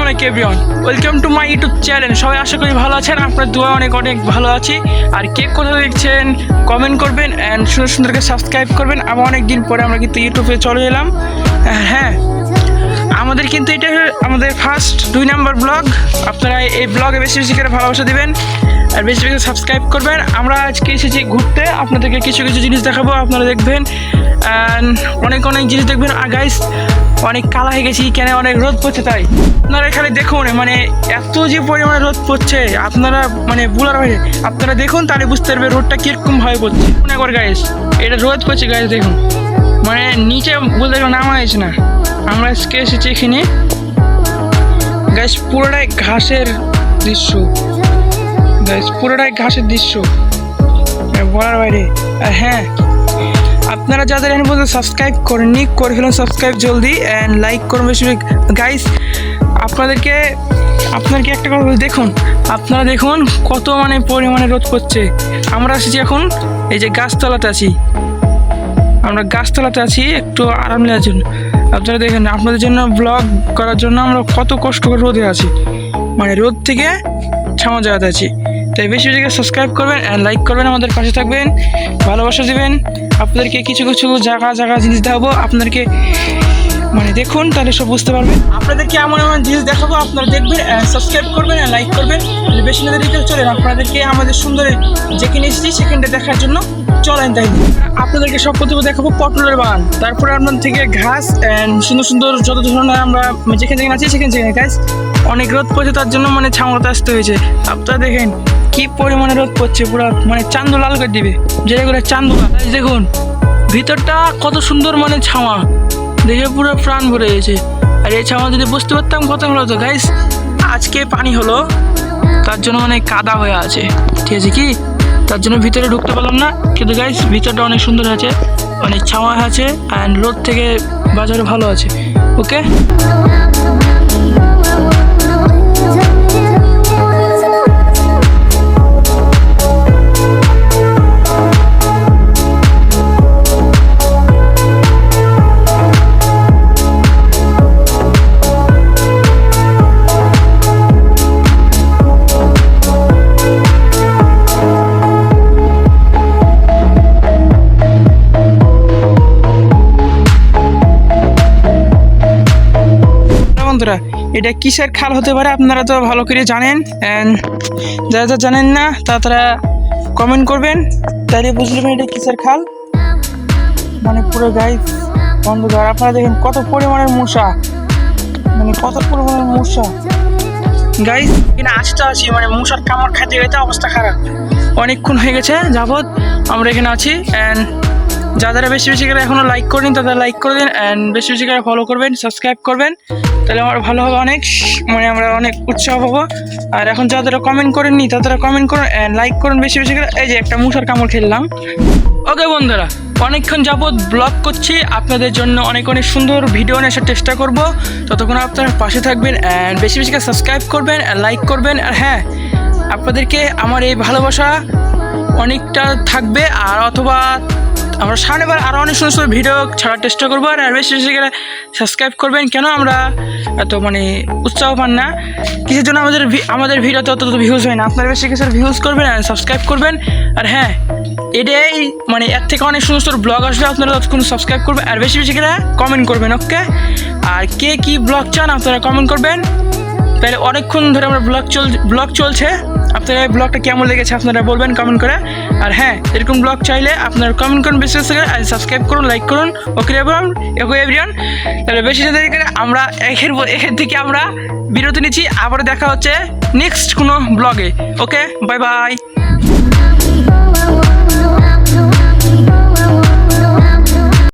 আলাইকুম everyone, welcome to my YouTube channel. সবাই আশা করি ভালো আছেন, আপনার দোয়া অনেক অনেক ভালো আছি। আর কে কোথাও দেখছেন কমেন্ট করবেন অ্যান্ড সুন্দর সুন্দরকে সাবস্ক্রাইব করবেন। আবার অনেক দিন পরে আমরা কিন্তু ইউটিউবে চলে এলাম। হ্যাঁ, আমাদের কিন্তু এটা আমাদের ফার্স্ট 2 নম্বর ব্লগ। আপনারা এই ব্লগে বেশি বেশি করে ভালোবাসা দেবেন আর বেশি বেশি সাবস্ক্রাইব করবেন। আমরা আজকে এসেছি ঘুরতে, আপনাদেরকে কিছু কিছু জিনিস দেখাবো, আপনারা দেখবেন অনেক অনেক জিনিস দেখবেন। আর গাইস অনেক কালা হয়ে গেছি, কেন অনেক রোদ পড়ছে তাই। আপনারা এখানে দেখুন, মানে এত যে পরিমাণে রোদ পড়ছে, আপনারা মানে বলার বাইরে। আপনারা দেখুন, তাহলে বুঝতে পারবে রোদটা কীরকম ভাবে পড়ছে। মনে কর গাইস, এটা রোদ পড়ছে গাইস, দেখুন মানে নিচে বলতে নামা হয়েছে না। আমরা আজকে এসেছি এখানে গাইস, পুরোটাই ঘাসের দৃশ্য গাইস, পুরোটাই ঘাসের দৃশ্য, বলার বাইরে। আর হ্যাঁ, আপনারা যাদের এখানে বলতে সাবস্ক্রাইব করেননি, করে ফেলুন সাবস্ক্রাইব জলদি অ্যান্ড লাইক করুন বেশি গাইস। আপনাদেরকে একটা কথা বলি, দেখুন আপনারা দেখুন কত মানে পরিমাণে রোদ পড়ছে। আমরা এসেছি এখন এই যে গাছতলাতে আছি, আমরা গাছতলাতে আছি একটু আরাম নেওয়ার জন্য। আপনারা দেখেন, আপনাদের জন্য ব্লগ করার জন্য আমরা কত কষ্ট করে রোদে আছি, মানে রোদ থেকে ছামা জায়গাতে আছি। তাই বেশি বেশি সাবস্ক্রাইব করবেন অ্যান্ড লাইক করবেন, আমাদের পাশে থাকবেন, ভালোবাসা দেবেন। আপনাদেরকে কিছু কিছু জায়গা জিনিস দেখাবো, আপনাদেরকে মানে দেখুন তাহলে সব বুঝতে পারবেন। আপনাদেরকে এমন এমন জিনিস দেখাবো, আপনারা দেখবেন, সাবস্ক্রাইব করবেন আর লাইক করবেন। বেশি না দেরি করে চলেন, আপনাদেরকে আমাদের সুন্দর যেখানে এসেছি সেখানটা দেখার জন্য চলেন। তাই আপনাদেরকে সব প্রথমে দেখাবো পটলের বাগান, তারপরে আপনার থেকে ঘাস অ্যান্ড সুন্দর সুন্দর যত ধরনের আমরা যেখানে আছি সেখানে গাছ। অনেক রোদ পড়ছে, তার জন্য মানে ছামড়াতে আসতে হয়েছে। আপনারা দেখেন কি পরিমাণে রোদ পড়ছে, পুরো মানে চান্দু লাল করে দিবে, যেগুলো চান্দু। দেখুন ভিতরটা কত সুন্দর, মানে ছামা দেখে পুরো প্রাণ ভরে গেছে। আর এই ছামা যদি বুঝতে পারতাম কত ভালো হতো গাইস। আজকে পানি হলো, তার জন্য অনেক কাদা হয়ে আছে, ঠিক আছে কি, তার জন্য ভিতরে ঢুকতে পারলাম না। কিন্তু গাইস ভিতরটা অনেক সুন্দর আছে, অনেক ছামা আছে অ্যান্ড রোদ থেকে বাজারে ভালো আছে। ওকে, বন্ধুরা এটা কিসের খাল হতে পারে আপনারা তো ভালো করে জানেন, অ্যান্ড যারা জানেন না তারা কমেন্ট করবেন, তাহলে বুঝলেন এটা কিসের খাল। মানে পুরো গাইস বন্ধুরা, আপনারা দেখেন কত পরিমাণের মশা, মানে কত পরিমাণের মশা গাইস। এখানে আছি মানে মশার কামড় খাইতে খাইতে অবস্থা খারাপ, অনেকক্ষণ হয়ে গেছে যাবৎ আমরা এখানে আছি। অ্যান্ড যারা বেশি বেশি করে এখনও লাইক করেন তারা লাইক করে দিন অ্যান্ড বেশি বেশি করে ফলো করবেন, সাবস্ক্রাইব করবেন, তাহলে আমার ভালো হবে অনেক, মানে আমরা অনেক উৎসাহ পাবো। আর এখন যারা কমেন্ট করেননি তারা কমেন্ট করুন অ্যান্ড লাইক করুন বেশি বেশি করে। এই যে একটা মশার কামড় খেললাম। ওকে বন্ধুরা, অনেকক্ষণ যাবৎ ব্লগ করছি, আপনাদের জন্য অনেক অনেক সুন্দর ভিডিও নিয়ে আসার চেষ্টা করব। ততক্ষণ আপনারা পাশে থাকবেন অ্যান্ড বেশি বেশি করে সাবস্ক্রাইব করবেন আর লাইক করবেন। আর হ্যাঁ, আপনাদেরকে আমার এই ভালোবাসা অনেকটা থাকবে, আর অথবা আমরা সামনেবার আরও অনেক সুন্দর সুন্দর ভিডিও ছাড়ার চেষ্টা করবো। আর বেশি বেশি করে সাবস্ক্রাইব করবেন, কেন আমরা এত মানে উৎসাহ পান না কিসের জন্য, আমাদের ভিডিওতে অত ভিউজ হয় না। আপনারা বেশি কিছু ভিউজ করবেন আর সাবস্ক্রাইব করবেন। আর হ্যাঁ, এটাই মানে এর থেকে অনেক সুন্দর সুন্দর ব্লগ আসবে, আপনারা ততক্ষণ সাবস্ক্রাইব করবেন আর বেশি বেশি করে কমেন্ট করবেন। ওকে, আর কে কী ব্লগ চান আপনারা কমেন্ট করবেন, তাহলে অনেকক্ষণ ধরে আমরা ব্লগ চলছে। আপনারা এই ব্লগটা কেমন লেগেছে আপনারা বলবেন কমেন্ট করে। আর হ্যাঁ, এরকম ব্লগ চাইলে আপনারা কমেন্ট করুন বেশি বেশি করে আর সাবস্ক্রাইব করুন, লাইক করুন। ওকে এভরিওয়ান, তাহলে বেশি দেরি করে আমরা এখান থেকে আমরা বিরতি নিচ্ছি। আবার দেখা হচ্ছে নেক্সট কোনো ব্লগে। ওকে, বাই বাই।